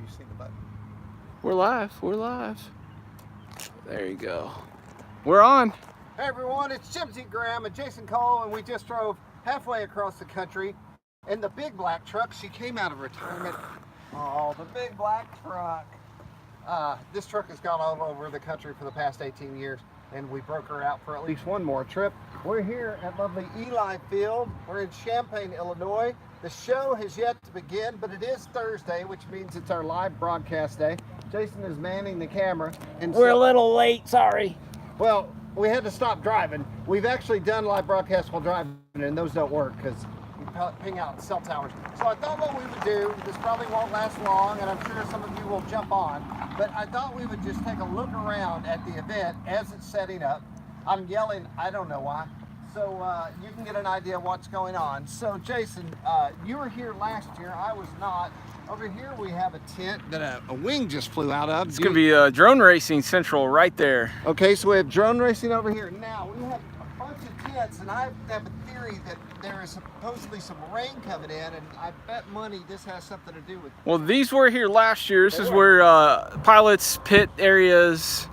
you see the button. We're live. We're live. There you go. We're on. Hey everyone, it's Jimsy Graham and Jason Cole, and we just drove halfway across the country in the big black truck. She came out of retirement. Oh, the big black truck. This truck has gone all over the country for the past 18 years, and we broke her out for at least one more trip. We're here at lovely Eli Field. We're in Champaign, Illinois. The show has yet to begin, but it is Thursday, which means it's our live broadcast day. Jason is manning the camera. And We're a little late, sorry. Well, we had to stop driving. We've actually done live broadcasts while driving, and those don't work because you ping out cell towers. So I thought what we would do, this probably won't last long, and I'm sure some of you will jump on, but I thought we would just take a look around at the event as it's setting up. I'm yelling, I don't know why. So you can get an idea of what's going on. So Jason, you were here last year. I was not. Over here we have a tent that a wing just flew out of. It's going to be drone racing central right there. Okay, so we have drone racing over here. Now we have a bunch of tents, and I have a theory that there is supposedly some rain coming in, and I bet money this has something to do with it. Well, these were here last year. This is where pilots pit areas.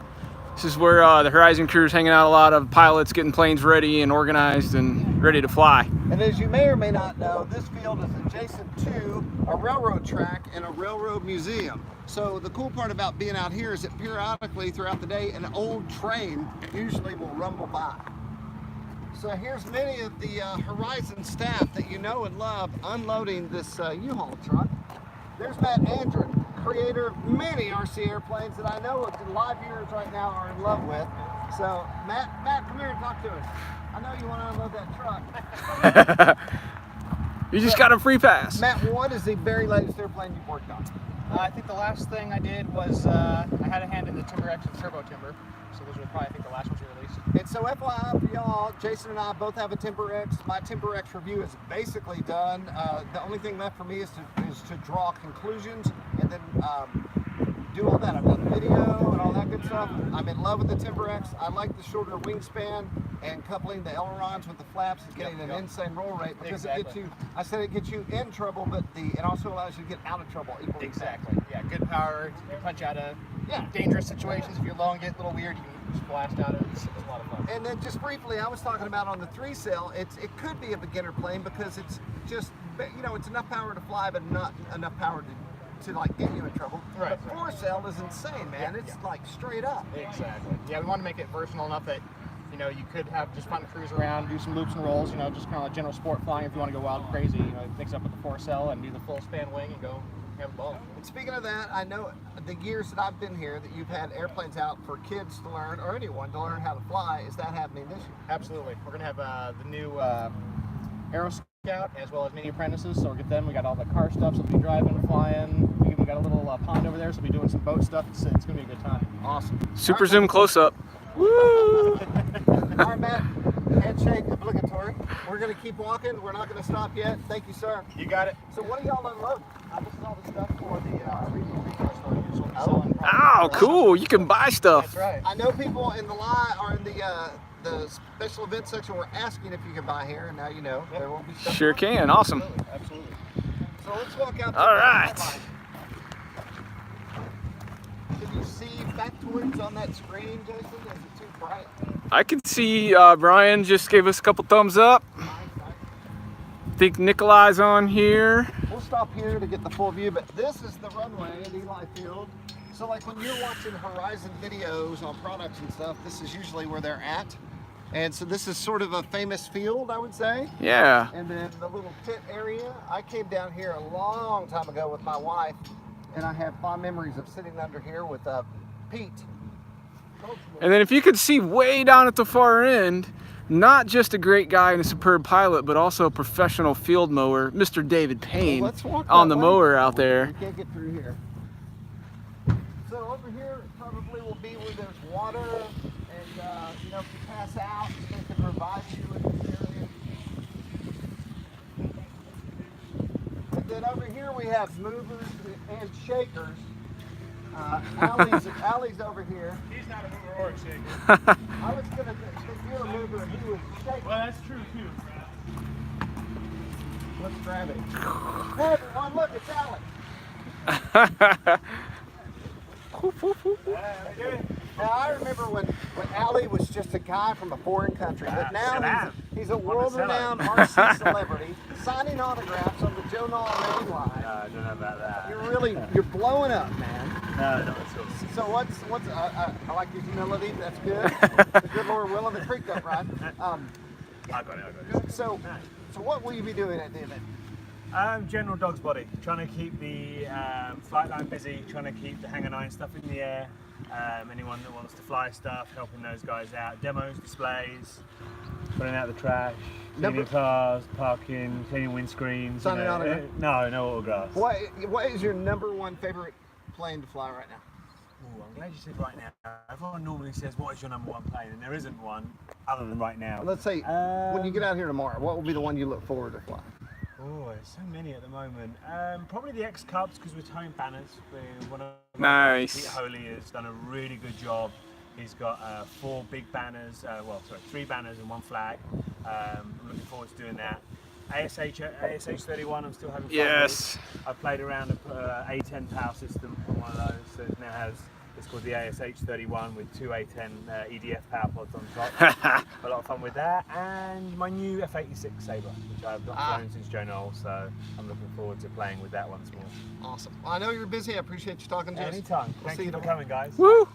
This is where the Horizon crew's hanging out. A lot of pilots getting planes ready and organized and ready to fly. And as you may or may not know, this field is adjacent to a railroad track and a railroad museum. So the cool part about being out here is that periodically throughout the day, an old train usually will rumble by. So here's many of the Horizon staff that you know and love unloading this U-Haul truck. There's Matt Andrew, creator of many RC airplanes that I know the live viewers right now are in love with. So Matt, come here and talk to us. I know you want to unload that truck. You just got a free pass. Matt, what is the very latest airplane you've worked on? I think the last thing I did was I had a hand in the Timber X and Turbo Timber. So those were probably, I think, the last ones we released. And so FYI for y'all, Jason and I both have a Timber X. My Timber X review is basically done. The only thing left for me is to draw conclusions and then do all that. I've done the video and all that good stuff. I'm in love with the Timber X. I like the shorter wingspan and coupling the ailerons with the flaps is getting an insane roll rate because it gets you, I said it gets you in trouble, but it also allows you to get out of trouble equally. Exactly. Yeah, good power. You can punch out of dangerous situations. If you're low and get a little weird, you can just blast out of it. It's a lot of fun. And then just briefly, I was talking about on the 3-cell, it could be a beginner plane because it's just, you know, it's enough power to fly, but not enough power to like get you in trouble. Right. The 4-cell is insane, man. Yeah, it's like straight up. Exactly. Yeah, we want to make it versatile enough that, you know, you could have just fun to cruise around, do some loops and rolls, you know, just kind of like general sport flying if you want to go wild and crazy. You know, mix up with the 4-cell and do the full span wing and go have a ball. And speaking of that, I know the years that I've been here that you've had airplanes out for kids to learn, or anyone to learn how to fly. Is that happening this year? Absolutely. We're going to have the new Aero Scout as well as mini apprentices, so we'll get them. We got all the car stuff, so we'll be driving, flying. We got a little pond over there, so we'll be doing some boat stuff. It's going to be a good time. Awesome. Super zoom close up. Woo! All right, Matt. Handshake obligatory. We're going to keep walking. We're not going to stop yet. Thank you, sir. You got it. So what do y'all unload? This is all the stuff for the regional retail store. So we'll be selling Oh, cool. You can buy stuff. That's right. I know people in the line or in the special event section were asking if you can buy here, and now you know. There will be stuff. Sure can. Awesome. Absolutely. So let's walk out to All the right. headline. Can you see factoids on that screen, Jason? Is it too bright? I can see Brian just gave us a couple thumbs up. Nice. I think Nikolai's on here. We'll stop here to get the full view, but this is the runway at Eli Field. So like when you're watching Horizon videos on products and stuff, this is usually where they're at. And so this is sort of a famous field, I would say. Yeah. And then the little pit area. I came down here a long time ago with my wife, and I have fond memories of sitting under here with Pete. And then if you could see way down at the far end, not just a great guy and a superb pilot, but also a professional field mower, Mr. David Payne, Let's walk on that the way. mower out there. We can't get through here. So over here probably will be where there's water, and you know, if you pass out, they can revive you in this area. And then over here we have movers and shakers. Allie's over here. He's not a mover or a shaker. I was gonna think you're a mover and he was a shaker. Well, that's true too. Let's grab it. Hey everyone, look, it's Allie. Now I remember when Ali was just a guy from a foreign country, but now he's a world-renowned RC celebrity, signing autographs on the Joe Knoll main line. No, I don't know about that. You're blowing up, man. No, not at all. So what's I like your humility. That's good. The good Lord willing, the creek don't run. I got it. So what will you be doing at the event? General dog's body, trying to keep the flight line busy, trying to keep the Hangar 9 stuff in the air. Anyone that wants to fly stuff, helping those guys out. Demos, displays, putting out the trash, cleaning cars, parking, cleaning windscreens. Signing autographs? No autographs. What is your #1 favorite plane to fly right now? Ooh, I'm glad you said right now. Everyone normally says, what is your #1 plane? And there isn't one other than right now. Let's say, when you get out here tomorrow, what will be the one you look forward to flying? Oh, there's so many at the moment. Probably the X Cubs because we're towing banners. One of Nice. Pete Holy has done a really good job. He's got 4 big banners, 3 banners and 1 flag. I'm looking forward to doing that. ASH 31, I'm still having fun Yes. with. I played around a A10 power system on one of those, so it now has, it's called the ASH 31 with 2 A10 EDF power pods on top. A lot of fun with that, and my new F86 Sabre, which I've not flown since Joe Knoll, so I'm looking forward to playing with that once more. Awesome. Well, I know you're busy. I appreciate you talking to us. Anytime. We'll Thank see you for tomorrow. coming, guys. Woo!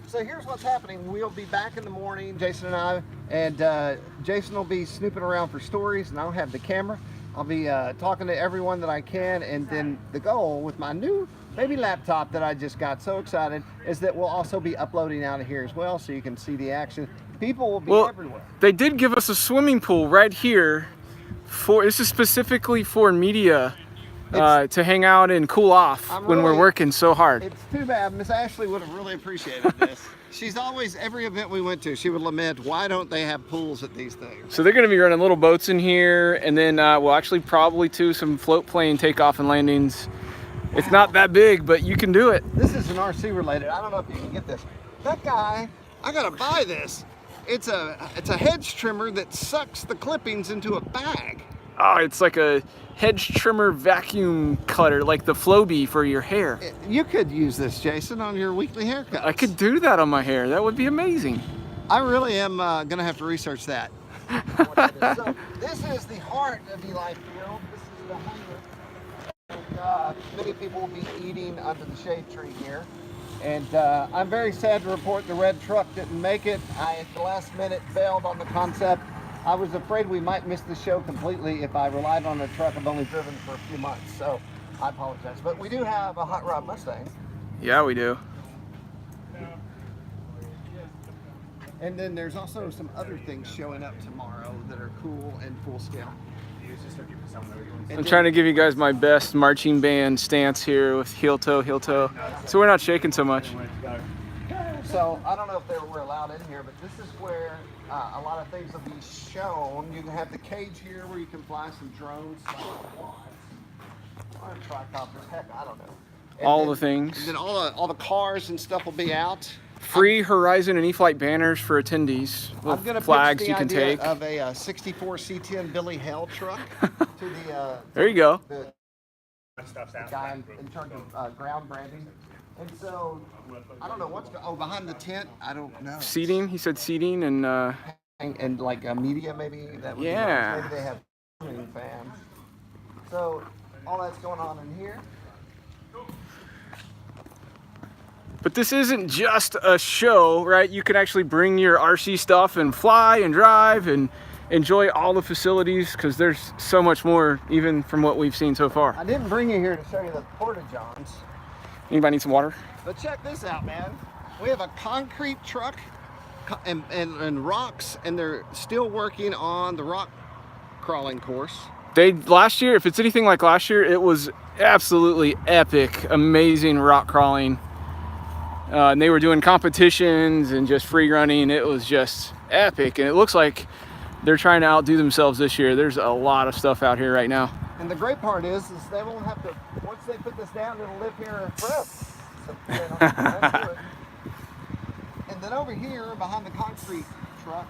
So here's what's happening. We'll be back in the morning, Jason and I, and Jason will be snooping around for stories, and I'll have the camera. I'll be talking to everyone that I can, and then the goal with my new baby laptop that I just got so excited is that we'll also be uploading out of here as well, so you can see the action. People will be everywhere. They did give us a swimming pool right here. This is specifically for media to hang out and cool off when we're working so hard. It's too bad. Miss Ashley would have really appreciated this. She's always, every event we went to, she would lament, why don't they have pools at these things? So they're going to be running little boats in here, and then we'll actually probably do some float plane takeoff and landings. Wow. It's not that big, but you can do it. This is an RC related. I don't know if you can get this. That guy, I gotta buy this. It's a hedge trimmer that sucks the clippings into a bag. Oh, it's like a hedge trimmer vacuum cutter, like the Flowbee for your hair. You could use this, Jason, on your weekly haircut. I could do that on my hair. That would be amazing. I really am gonna have to research that. So this is the heart of Eli Field. This is the Hangar. Many people will be eating under the shade tree here. And I'm very sad to report the red truck didn't make it. I, at the last minute, bailed on the concept. I was afraid we might miss the show completely if I relied on a truck I've only driven for a few months. So I apologize. But we do have a Hot Rod Mustang. Yeah, we do. And then there's also some other things showing up tomorrow that are cool and full scale. I'm trying to give you guys my best marching band stance here with heel toe, so we're not shaking so much. So I don't know if we're allowed in here, but this is where a lot of things will be shown. You can have the cage here where you can fly some drones, or tricopters, heck, I don't know. And all then, the things. And then all the cars and stuff will be out. Free Horizon and E-Flight banners for attendees. I'm gonna flags pitch the you can idea take. Of a 64 C10 Billy Hale truck to the. There you go. The guy in charge of ground branding. And so, I don't know what's behind the tent. I don't know. Seating. He said seating and. And like media maybe. That would Yeah. be nice. Maybe they have fans. So all that's going on in here. But this isn't just a show, right? You can actually bring your RC stuff and fly and drive and enjoy all the facilities because there's so much more even from what we've seen so far. I didn't bring you here to show you the porta-johns. Anybody need some water? But check this out, man. We have a concrete truck and rocks, and they're still working on the rock crawling course. Last year, if it's anything like last year, it was absolutely epic, amazing rock crawling. And they were doing competitions and just free running. It was just epic. And it looks like they're trying to outdo themselves this year. There's a lot of stuff out here right now. And the great part is they won't have to, once they put this down, it'll live here forever. So they don't have to do it. And then over here, behind the concrete truck,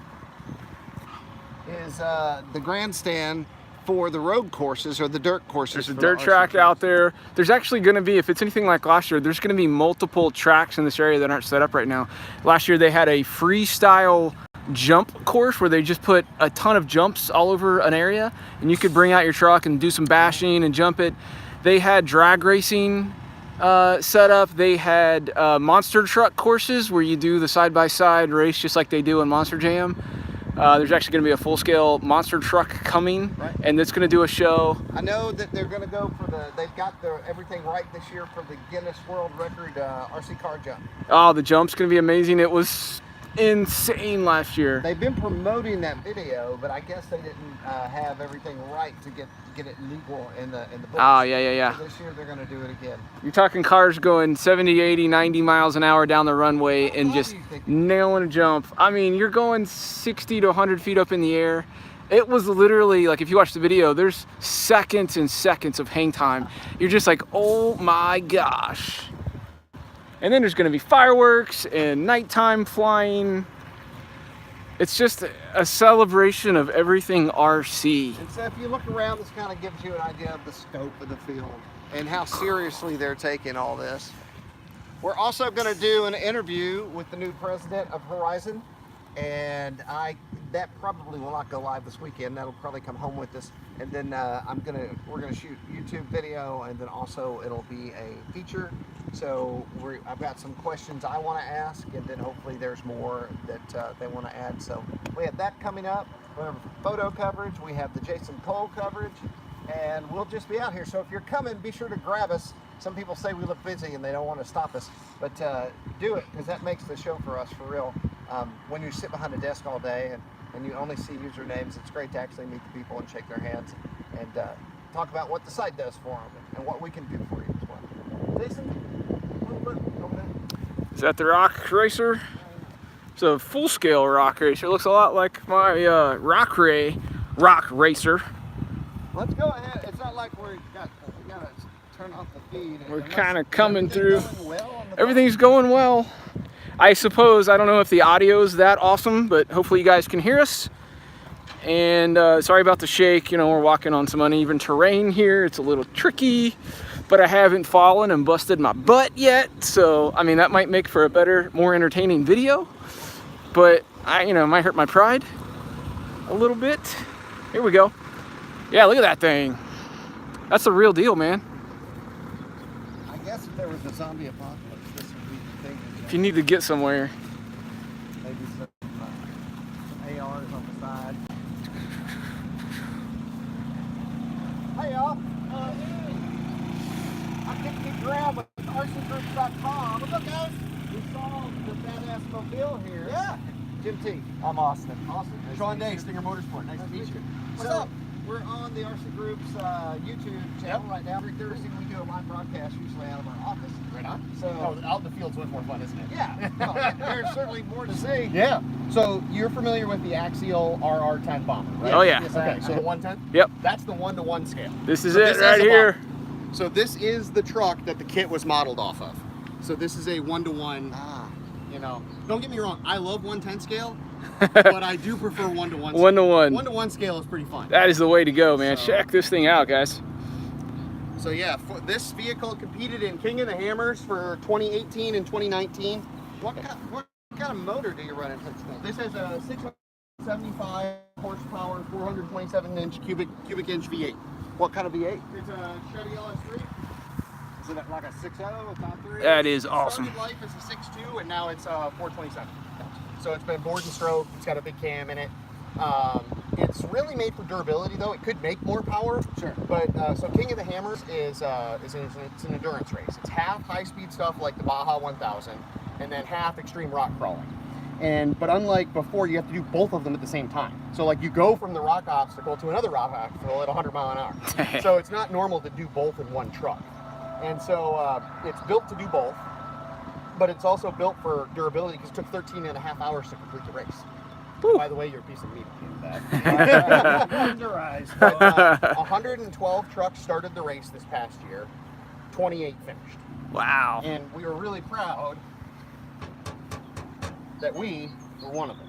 is the grandstand for the road courses or the dirt courses. There's a for dirt the track RCGroups. out there. There's actually going to be, if it's anything like last year, there's going to be multiple tracks in this area that aren't set up right now. Last year they had a freestyle jump course where they just put a ton of jumps all over an area, and you could bring out your truck and do some bashing and jump it. They had drag racing set up. They had monster truck courses where you do the side-by-side race just like they do in Monster Jam. There's actually going to be a full-scale monster truck coming, Right. and it's going to do a show. I know that they're going to go for they've got everything right this year for the Guinness World Record RC car jump. Oh, the jump's going to be amazing. It was insane last year. They've been promoting that video, but I guess they didn't have everything right to get it legal in the books. Oh, yeah. So this year they're going to do it again. You're talking cars going 70, 80, 90 miles an hour down the runway and How just do you think- nailing a jump. I mean, you're going 60 to 100 feet up in the air. It was literally, like, if you watch the video, there's seconds and seconds of hang time. You're just like, oh my gosh. And then there's going to be fireworks and nighttime flying. It's just a celebration of everything RC. And so if you look around, this kind of gives you an idea of the scope of the field and how seriously they're taking all this. We're also going to do an interview with the new president of Horizon, and that probably will not go live this weekend. That'll probably come home with us, and then we're gonna shoot YouTube video, and then also it'll be a feature. So I've got some questions I want to ask, and then hopefully there's more that they want to add. So we have that coming up. We have photo coverage. We have the Jason Cole coverage, and we'll just be out here. So if you're coming, be sure to grab us. Some people say we look busy and they don't want to stop us, but do it, because that makes the show for us for real. When you sit behind a desk all day and you only see usernames, it's great to actually meet the people and shake their hands and talk about what the site does for them and what we can do for you as well. Jason, over there. Is that the rock racer? It's a full-scale rock racer. It looks a lot like my rock racer. Let's go ahead. It's not like we gotta turn off the feed. We're kind of coming through. Going well on the Everything's going well. I suppose, I don't know if the audio is that awesome, but hopefully you guys can hear us. And sorry about the shake. You know, we're walking on some uneven terrain here. It's a little tricky, but I haven't fallen and busted my butt yet. So, I mean, that might make for a better, more entertaining video. But it might hurt my pride a little bit. Here we go. Yeah, look at that thing. That's the real deal, man. I guess if there was a zombie apocalypse, this would be the thing. If you need to get somewhere. Maybe some ARs on the side. Hey y'all. I kicked it around with RCGroups.com. What's up, guys? We saw the badass mobile here. Yeah. Jim T. I'm Austin. Austin. Nice Sean to meet Day, you. Stinger Motorsport. Nice to meet you. What's up? We're on the RC Groups YouTube channel right now. Every Thursday we do a live broadcast, usually out of our office. Right on. So, Out in the field's much more fun, isn't it? yeah, no, there's certainly more to see. Yeah. So you're familiar with the Axial RR10 bomber, right? Oh, yeah. Okay. So the 110. Yep. That's the 1-to-1 scale. This is So it this right is a here. bomber. So this is the truck that the kit was modeled off of. So this is a 1-to-1. Don't get me wrong. I love 110 scale, but I do prefer 1-to-1. 1-to-1. 1-to-1 scale is pretty fun. That is the way to go, man. So- Check this thing out, guys. So yeah, this vehicle competed in King of the Hammers for 2018 and 2019. What kind of motor do you run into this thing? This has a 675 horsepower, 427-inch cubic inch V8. What kind of V8? It's a Chevy LS3. Is it like a 6.0, a top 3? That is awesome. Started life as a 6.2 and now it's 427. So it's been board and stroke. It's got a big cam in it. It's really made for durability though. It could make more power. Sure. But so King of the Hammers is it's an endurance race. It's half high-speed stuff like the Baja 1000, and then half extreme rock crawling. But unlike before, you have to do both of them at the same time. So like you go from the rock obstacle to another rock obstacle at 100 mile an hour. So it's not normal to do both in one truck. And so it's built to do both, but it's also built for durability because it took 13 and a half hours to complete the race. Whew. By the way, you're a piece of meat at the end of that. Your eyes. But, 112 trucks started the race this past year. 28 finished. Wow. And we were really proud that we were one of them.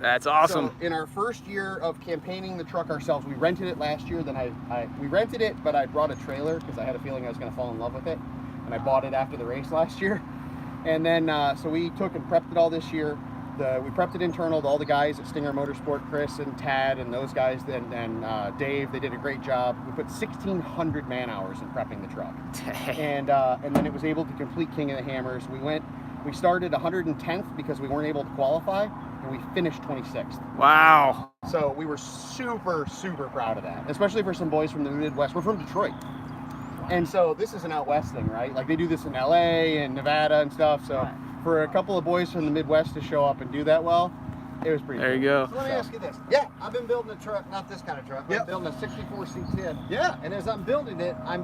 That's awesome. So in our first year of campaigning the truck ourselves, we rented it last year. Then we rented it, but I brought a trailer because I had a feeling I was going to fall in love with it, and I bought it after the race last year. And then so we took and prepped it all this year. We prepped it internal to all the guys at Stinger Motorsport, Chris and Tad and those guys, and Dave. They did a great job. We put 1,600 man hours in prepping the truck, and then it was able to complete King of the Hammers. We started 110th because we weren't able to qualify, and we finished 26th. Wow. So we were super, super proud of that, especially for some boys from the Midwest. We're from Detroit. And so this is an out west thing, right? Like they do this in LA and Nevada and stuff. So for a couple of boys from the Midwest to show up and do that well, it was pretty There cool. you go. So let me ask you this. Yeah, I've been building a truck, not this kind of truck. Yep. I'm building a 64 C10. Yeah. And as I'm building it, I'm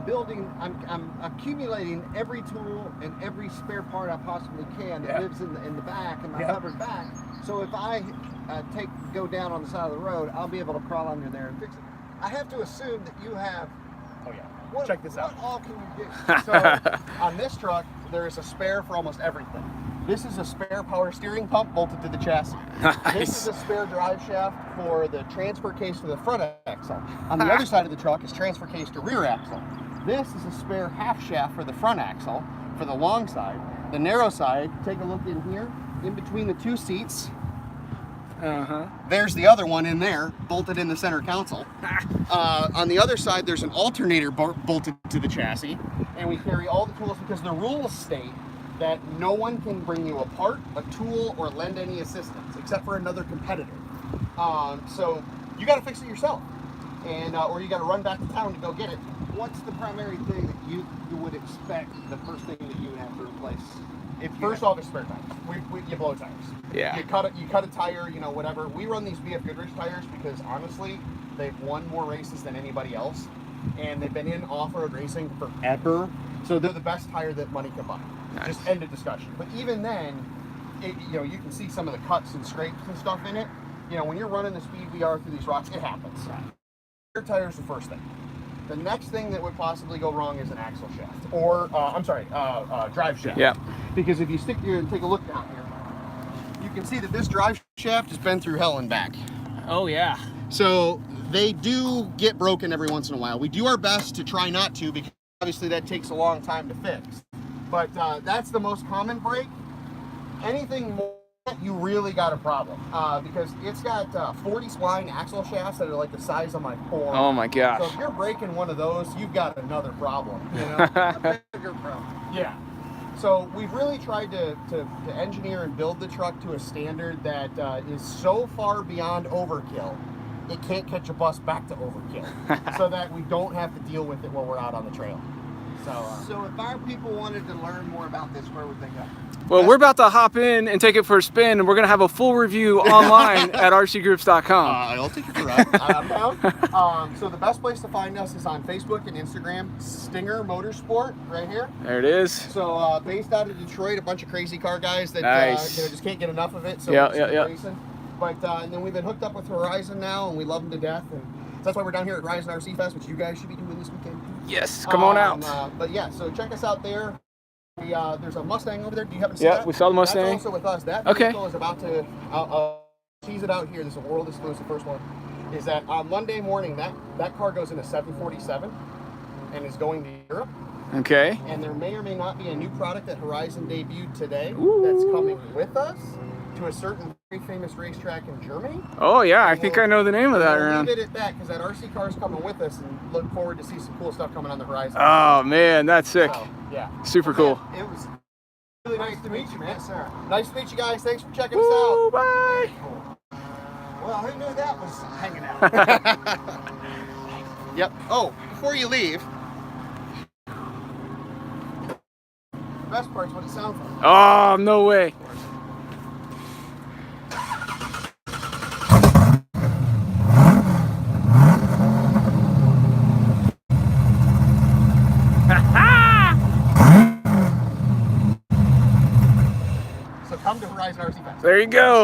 accumulating every tool and every spare part I possibly can that lives in the back, in my covered back. So if I go down on the side of the road, I'll be able to crawl under there and fix it. I have to assume that you have. Oh yeah. What, Check this out. What all can you do? So on this truck, there is a spare for almost everything. This is a spare power steering pump bolted to the chassis. Nice. This is a spare drive shaft for the transfer case to the front axle. On the other side of the truck is transfer case to rear axle. This is a spare half shaft for the front axle, for the long side. The narrow side, take a look in here, in between the two seats. There's the other one in there, bolted in the center console. On the other side, there's an alternator bolted to the chassis, and we carry all the tools because the rules state that no one can bring you a part, a tool, or lend any assistance except for another competitor. So you got to fix it yourself, and or you got to run back to town to go get it. What's the primary thing that you would expect the first thing that you would have to replace? First off, it's spare tires. You blow tires. Yeah. You cut a tire, you know, whatever. We run these BF Goodrich tires because honestly, they've won more races than anybody else, and they've been in off-road racing forever. So they're the best tire that money can buy. Nice. Just end of discussion. But even then, you know, you can see some of the cuts and scrapes and stuff in it. You know, when you're running the speed we are through these rocks, it happens. Your tire's the first thing. The next thing that would possibly go wrong is an axle shaft, or drive shaft. Yeah. Because if you stick here and take a look down here, you can see that this drive shaft has been through hell and back. Oh yeah. So they do get broken every once in a while. We do our best to try not to, because obviously that takes a long time to fix. But that's the most common break. Anything more, you really got a problem, because it's got 40 spline axle shafts that are like the size of my forearm. Oh my gosh. So if you're breaking one of those, you've got another problem. You know? A bigger problem. Yeah. So we've really tried to engineer and build the truck to a standard that is so far beyond overkill, it can't catch a bus back to overkill, so that we don't have to deal with it while we're out on the trail. So if our people wanted to learn more about this, where would they go? Well, we're about to hop in and take it for a spin, and we're going to have a full review online at rcgroups.com. I'll take it for a ride. I'm down. So the best place to find us is on Facebook and Instagram, Stinger Motorsport, right here. There it is. So based out of Detroit, a bunch of crazy car guys that Nice. just can't get enough of it. So Yeah. racing. But and then we've been hooked up with Horizon now, and we love them to death. And that's why we're down here at Horizon RC Fest, which you guys should be doing this weekend. Yes, come on out. But yeah, so check us out there. There's a Mustang over there. Do you happen to see that? Yeah, we saw the Mustang. That's also with us. That Okay. vehicle is about to tease it out here. This is a world exclusive first one. Is that on Monday morning, that car goes into 747 and is going to Europe. Okay. And there may or may not be a new product that Horizon debuted today Ooh. that's coming with us to a certain very famous racetrack in Germany. Oh yeah, I think I know the name of that We'll around. leave it at that, because that RC car is coming with us, and look forward to see some cool stuff coming on the horizon. Oh man, that's sick. So, yeah. Super cool. It was Really nice to meet you, man. Yes, sir. Nice to meet you guys. Thanks for checking us Woo, out. bye. Well, who knew that was hanging out? Yep. Oh, before you leave, the best part's what it sounds like. Oh, no way. So come to Horizon RC Fest. There you go.